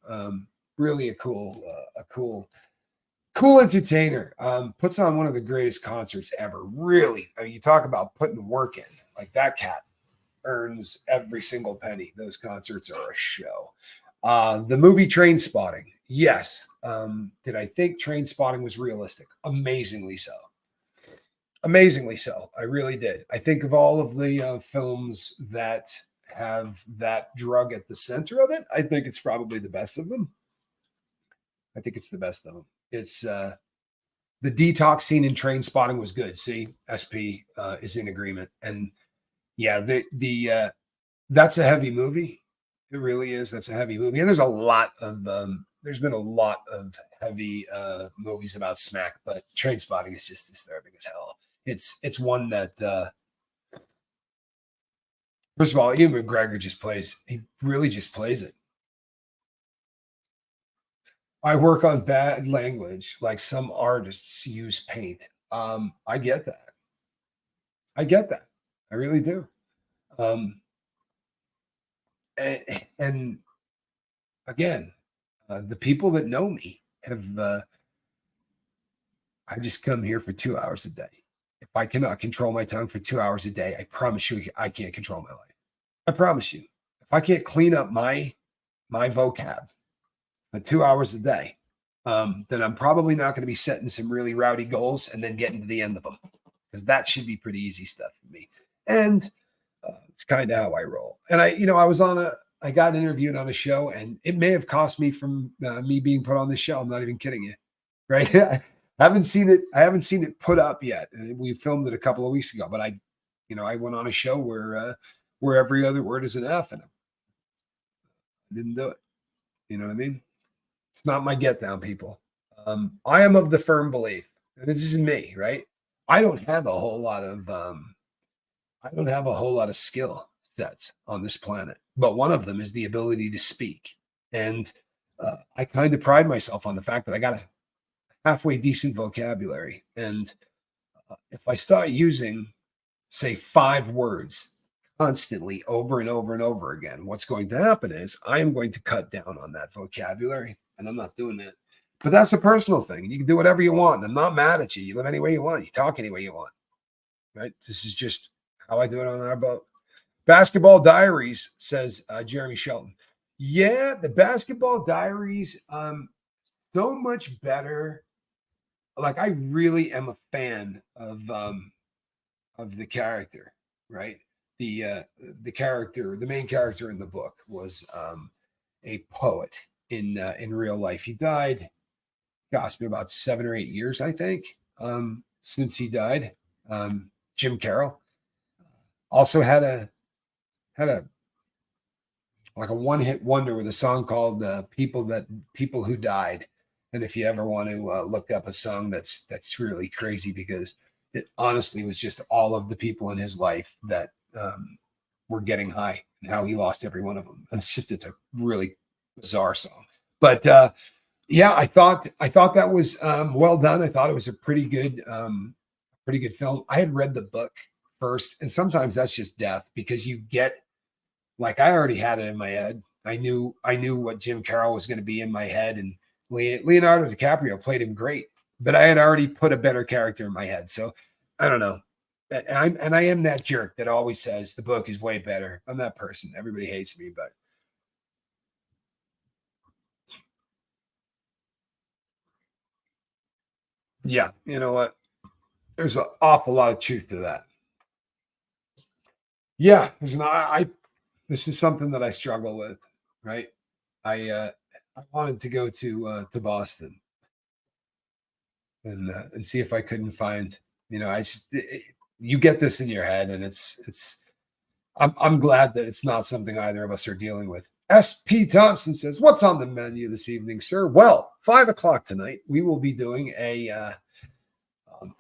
A: Really a cool entertainer. Puts on one of the greatest concerts ever. Really, I mean, you talk about putting work in. Like that cat earns every single penny. Those concerts are a show. The movie Train Spotting. Yes. Did I think Train Spotting was realistic? Amazingly so. Amazingly so. I really did. I think of all of the films that have that drug at the center of it, I think it's probably the best of them. I think it's the best of them. It's the detox scene in Train Spotting was good. See, SP is in agreement. And yeah, that's a heavy movie. It really is. That's a heavy movie. And there's been a lot of heavy movies about smack, but Train Spotting is just disturbing as hell. It's one that first of all, Ian McGregor he really just plays it. I work on bad language like some artists use paint. I get that. I really do. And again, the people that know me have, I just come here for 2 hours a day. If I cannot control my tongue for 2 hours a day, I promise you, I can't control my life. I promise you. If I can't clean up my vocab for 2 hours a day, then I'm probably not going to be setting some really rowdy goals and then getting to the end of them, because that should be pretty easy stuff for me. And it's kind of how I roll. And I got interviewed on a show, and it may have cost me from me being put on the show. I'm not even kidding you. Right. I haven't seen it put up yet. We filmed it a couple of weeks ago, but I went on a show where every other word is an F, and I didn't do it. You know what I mean? It's not my get down, people. I am of the firm belief, and this is me, right? I don't have a whole lot of skill sets on this planet, but one of them is the ability to speak. And I kind of pride myself on the fact that I got a halfway decent vocabulary. And if I start using, say, 5 words constantly over and over and over again, what's going to happen is I am going to cut down on that vocabulary, and I'm not doing that. But that's a personal thing. You can do whatever you want. I'm not mad at you. You live any way you want. You talk any way you want. Right? This is just how I do it on our boat. Basketball Diaries, says Jeremy Shelton. Yeah, the Basketball Diaries, so much better. Like I really am a fan of the character, right? The character, the main character in the book was a poet in real life. He died, gosh, been about 7 or 8 years, I think, since he died. Jim Carroll also had a like a one hit wonder with a song called People Who Died. And if you ever want to look up a song that's really crazy because it honestly was just all of the people in his life that were getting high and how he lost every one of them. And it's a really bizarre song. But yeah, I thought that was well done. I thought it was a pretty good film. I had read the book first, and sometimes that's just death because you get like I already had it in my head. I knew what Jim Carroll was going to be in my head, and Leonardo DiCaprio played him great. But I had already put a better character in my head, so I don't know. I am that jerk that always says the book is way better. I'm that person. Everybody hates me, but yeah, you know what? There's an awful lot of truth to that. Yeah, there's not. This is something that I struggle with, right? I wanted to go to Boston and see if I couldn't find, you get this in your head, and I'm glad that it's not something either of us are dealing with. SP Thompson says, "What's on the menu this evening, sir?" Well, 5 o'clock tonight, we will be doing a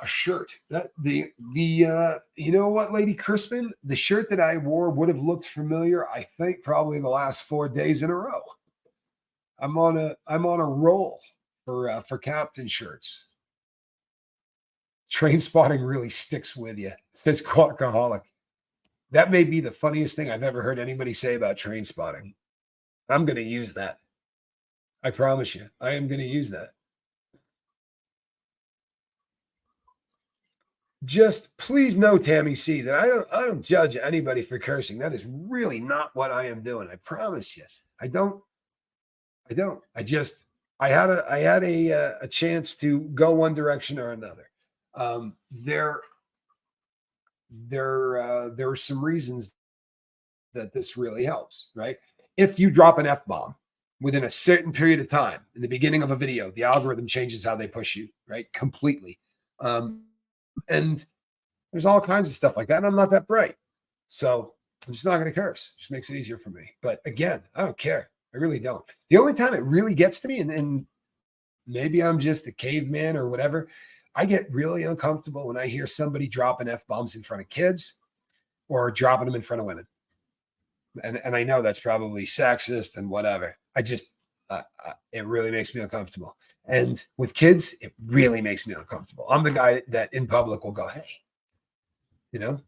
A: shirt. That the you know what, Lady Crispin, the shirt that I wore would have looked familiar. I think probably the last 4 days in a row. I'm on a roll for captain shirts. Train spotting really sticks with you, says Quackaholic. That may be the funniest thing I've ever heard anybody say about train spotting. I'm going to use that. I promise you, I am going to use that. Just please know, Tammy C, that I don't judge anybody for cursing. That is really not what I am doing. I promise you. I don't. I don't. I had a chance to go one direction or another. There there are some reasons that this really helps, right? If you drop an F bomb within a certain period of time in the beginning of a video, the algorithm changes how they push you, right? Completely. And there's all kinds of stuff like that. And I'm not that bright. So I'm just not going to curse. It just makes it easier for me. But again, I don't care. I really don't. The only time it really gets to me, and maybe I'm just a caveman or whatever, I get really uncomfortable when I hear somebody dropping F bombs in front of kids or dropping them in front of women. And I know that's probably sexist and whatever. It really makes me uncomfortable. And with kids, it really makes me uncomfortable. I'm the guy that in public will go, hey, you know,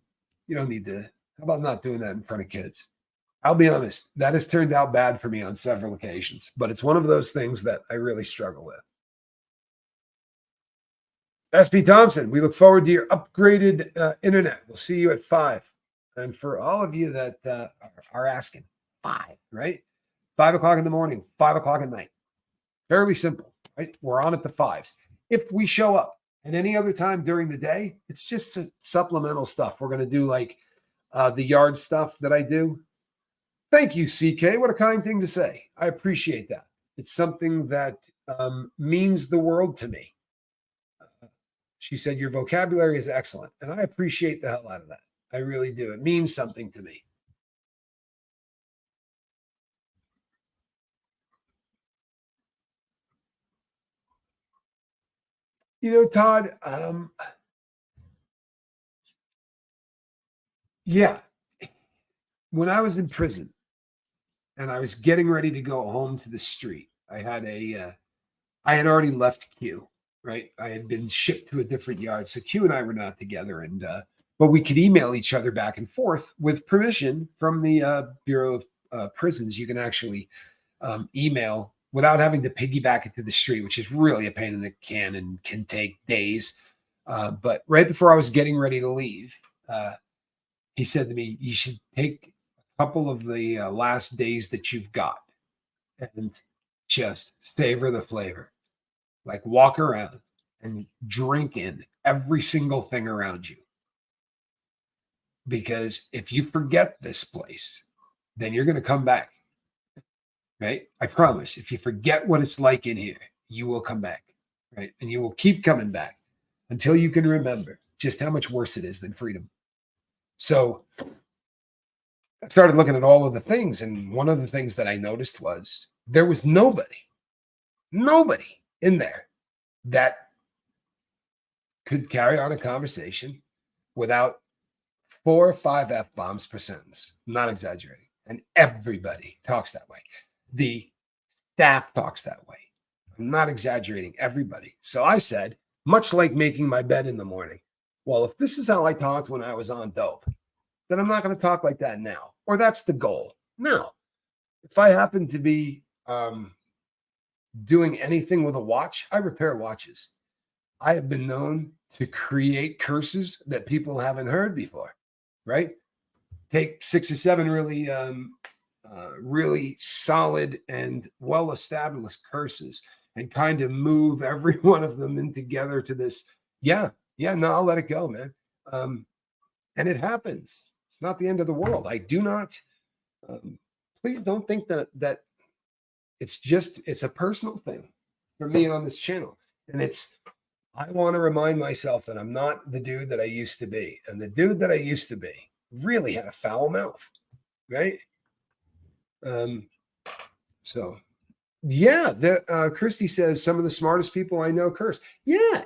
A: you don't need to. How about not doing that in front of kids? I'll be honest, that has turned out bad for me on several occasions, but it's one of those things that I really struggle with. SP Thompson, we look forward to your upgraded internet. We'll see you at 5. And for all of you that are asking, 5, right? 5 o'clock in the morning, 5 o'clock at night. Fairly simple, right? We're on at the 5s. If we show up at any other time during the day, it's just supplemental stuff. We're going to do like the yard stuff that I do. Thank you, CK. What a kind thing to say. I appreciate that. It's something that means the world to me. She said, your vocabulary is excellent. And I appreciate the hell out of that. I really do. It means something to me. Todd, yeah, when I was in prison and I was getting ready to go home to the street, I had already left Q, right? I had been shipped to a different yard. So Q and I were not together. But we could email each other back and forth with permission from the Bureau of Prisons. You can actually email without having to piggyback it to the street, which is really a pain in the can and can take days. But right before I was getting ready to leave, he said to me, you should take a couple of the last days that you've got and just savor the flavor. Like walk around and drink in every single thing around you. Because if you forget this place, then you're going to come back. Right? I promise. If you forget what it's like in here, you will come back. Right? And you will keep coming back until you can remember just how much worse it is than freedom. So I started looking at all of the things. And one of the things that I noticed was there was nobody in there that could carry on a conversation without 4 or 5 F bombs per sentence. I'm not exaggerating. And everybody talks that way. The staff talks that way. I'm not exaggerating. Everybody. So I said, much like making my bed in the morning, well, if this is how I talked when I was on dope, then I'm not going to talk like that now. Or that's the goal. No. If I happen to be doing anything with a watch, I repair watches. I have been known to create curses that people haven't heard before, right? Take 6 or 7 really solid and well-established curses and kind of move every one of them in together to this. No, I'll let it go, man. And it happens. It's not the end of the world. I do not, please don't think that it's a personal thing for me on this channel. And I want to remind myself that I'm not the dude that I used to be. And the dude that I used to be really had a foul mouth, right? So yeah, Christy says some of the smartest people I know curse. Yeah,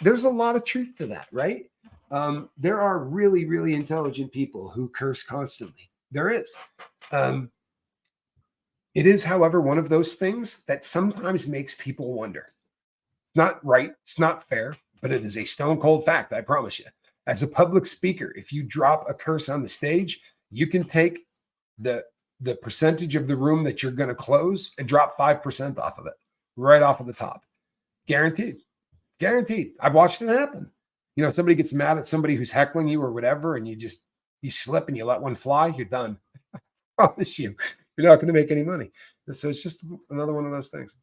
A: there's a lot of truth to that, right? There are really, really intelligent people who curse constantly. There is. It is, however, one of those things that sometimes makes people wonder. It's not right. It's not fair, but it is a stone cold fact. I promise you. As a public speaker, if you drop a curse on the stage, you can take the percentage of the room that you're going to close and drop 5% off of it, right off of the top. Guaranteed. I've watched it happen. You know, somebody gets mad at somebody who's heckling you or whatever, and you slip and you let one fly, you're done. I promise you, you're not going to make any money. So it's just another one of those things.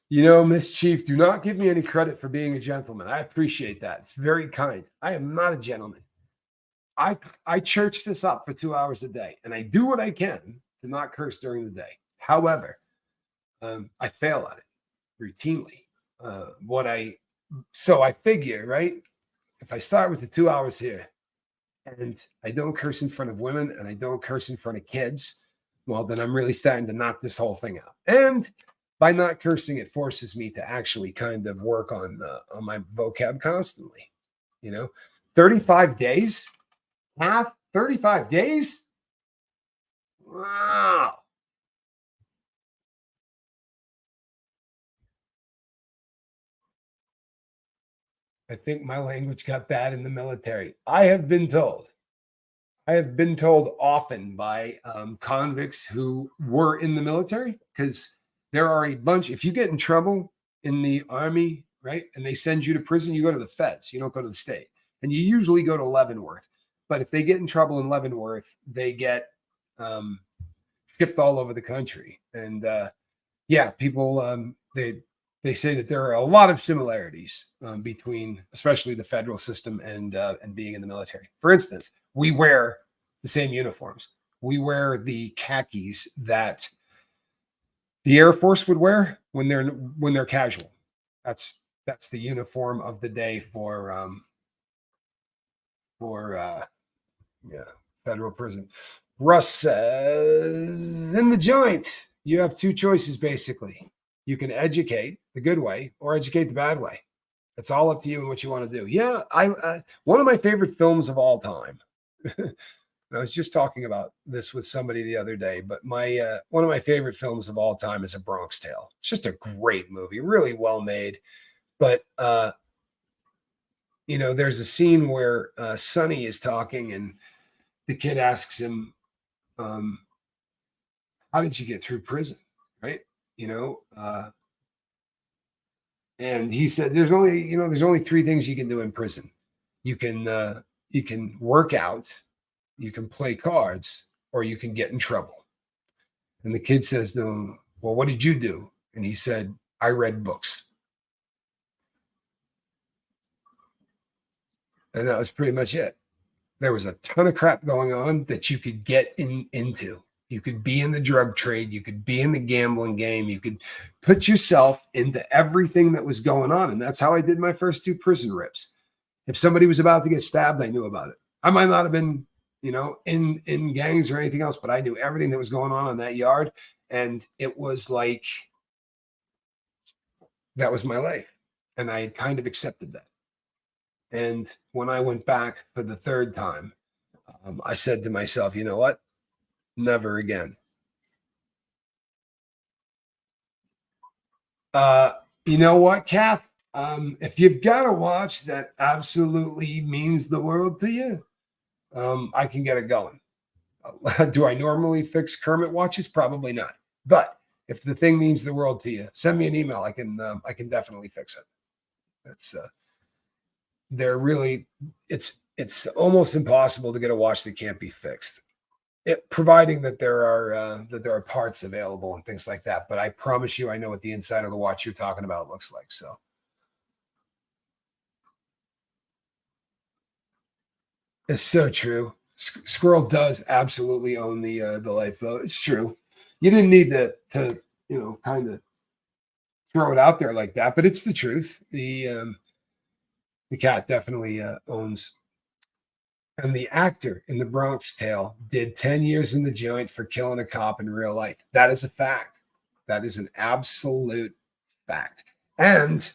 A: You know, Miss Chief, do not give me any credit for being a gentleman. I appreciate that. It's very kind. I am not a gentleman. I church this up for 2 hours a day, and I do what I can to not curse during the day. However, I fail at it routinely. So I figure, right? If I start with the 2 hours here and I don't curse in front of women and I don't curse in front of kids, well, then I'm really starting to knock this whole thing out. And by not cursing, it forces me to actually kind of work on my vocab constantly. You know, 35 days. 35 days? Wow. I think my language got bad in the military. I have been told often by convicts who were in the military, because there are a bunch, if you get in trouble in the army, right, and they send you to prison, you go to the feds, you don't go to the state. And you usually go to Leavenworth. But if they get in trouble in Leavenworth, they get shipped all over the country. And people, they say that there are a lot of similarities between, especially the federal system and being in the military. For instance, we wear the same uniforms. We wear the khakis that the Air Force would wear when they're casual. That's the uniform of the day for federal prison. Russ says, in the joint, you have 2 choices, basically. You can educate the good way or educate the bad way. It's all up to you and what you want to do. Yeah, one of my favorite films of all time. I was just talking about this with somebody the other day, but one of my favorite films of all time is A Bronx Tale. It's just a great movie, really well made. But there's a scene where Sonny is talking and the kid asks him, how did you get through prison? Right. And he said, there's only 3 things you can do in prison. you can work out, you can play cards, or you can get in trouble. And the kid says to him, well, what did you do? And he said, I read books. And that was pretty much it. There was a ton of crap going on that you could get into. You could be in the drug trade. You could be in the gambling game. You could put yourself into everything that was going on. And that's how I did my first 2 prison rips. If somebody was about to get stabbed, I knew about it. I might not have been, in gangs or anything else, but I knew everything that was going on that yard. And it was like, that was my life. And I had kind of accepted that. And when I went back for the 3rd time, I said to myself, you know what? Never again. You know what, Kath? If you've got a watch that absolutely means the world to you, I can get it going. Do I normally fix Kermit watches? Probably not. But if the thing means the world to you, send me an email. I can definitely fix it. That's they're really it's almost impossible to get a watch that can't be fixed. Providing that there are parts available and things like that. But I promise you, I know what the inside of the watch you're talking about looks like. So it's so true. Squirrel does absolutely own the lifeboat. It's true. You didn't need to kind of throw it out there like that, but it's the truth. The cat definitely owns. And the actor in The Bronx Tale did 10 years in the joint for killing a cop in real life. That is a fact. That is an absolute fact. And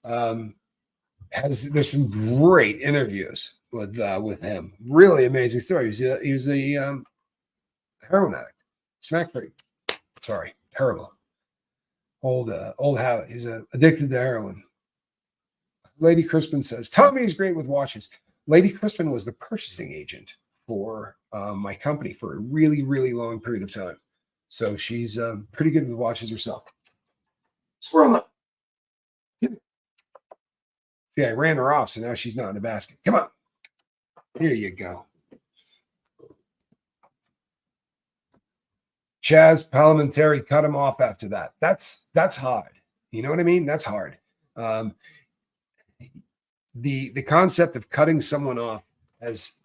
A: there's some great interviews with him. Really amazing story. He was a heroin addict, smack free. Sorry, terrible. Old habit. He's addicted to heroin. Lady Crispin says, Tommy's great with watches. Lady Crispin was the purchasing agent for my company for a really, really long period of time. So she's pretty good with watches herself. Squirrel up. See, I ran her off, so now she's not in the basket. Come on. Here you go. Chaz Parliamentary cut him off after that. That's hard. You know what I mean? That's hard. The concept of cutting someone off as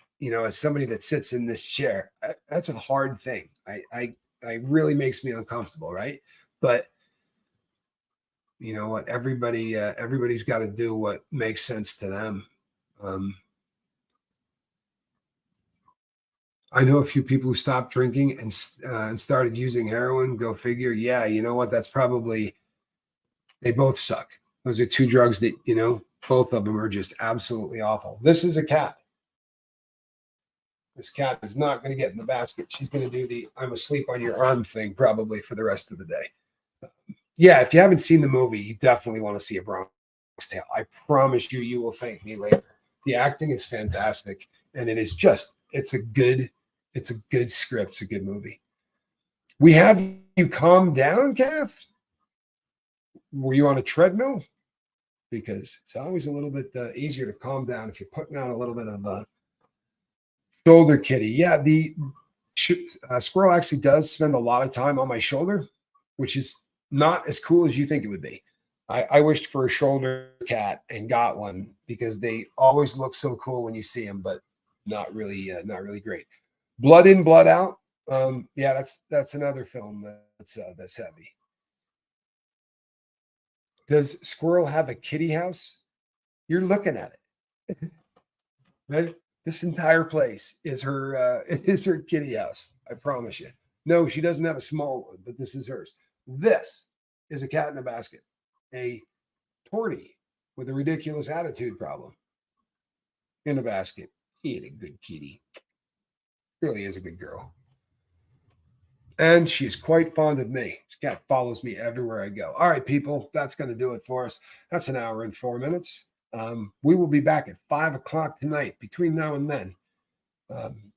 A: somebody that sits in this chair, that's a hard thing. I really makes me uncomfortable, right? But you know what? Everybody's got to do what makes sense to them. I know a few people who stopped drinking and started using heroin. Go figure. Yeah, you know what? That's probably, they both suck. Those are 2 drugs that, both of them are just absolutely awful. This is a cat. This cat is not going to get in the basket. She's going to do the I'm asleep on your arm thing probably for the rest of the day. Yeah, if you haven't seen the movie, you definitely want to see A Bronx Tale. I promise you will thank me later. The acting is fantastic, and it's a good script. It's a good movie. We have you calm down, Kath? Were you on a treadmill? Because it's always a little bit easier to calm down if you're putting on a little bit of a shoulder kitty. Yeah, the squirrel actually does spend a lot of time on my shoulder, which is not as cool as you think it would be. I wished for a shoulder cat and got one because they always look so cool when you see them, but not really great. Blood In, Blood Out. Yeah, that's another film that's heavy. Does Squirrel have a kitty house? You're looking at it. Right? This entire place is her kitty house. I promise you. No, she doesn't have a small one, but this is hers. This is a cat in a basket, a tortie with a ridiculous attitude problem in a basket. He ain't a good kitty. Really is a good girl. And she is quite fond of me. This cat follows me everywhere I go. All right, people, that's going to do it for us. That's an hour and 4 minutes. We will be back at 5 o'clock tonight. Between now and then,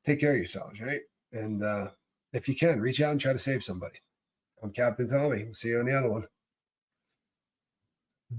A: take care of yourselves, right? And if you can, reach out and try to save somebody. I'm Captain Tommy. We'll see you on the other one.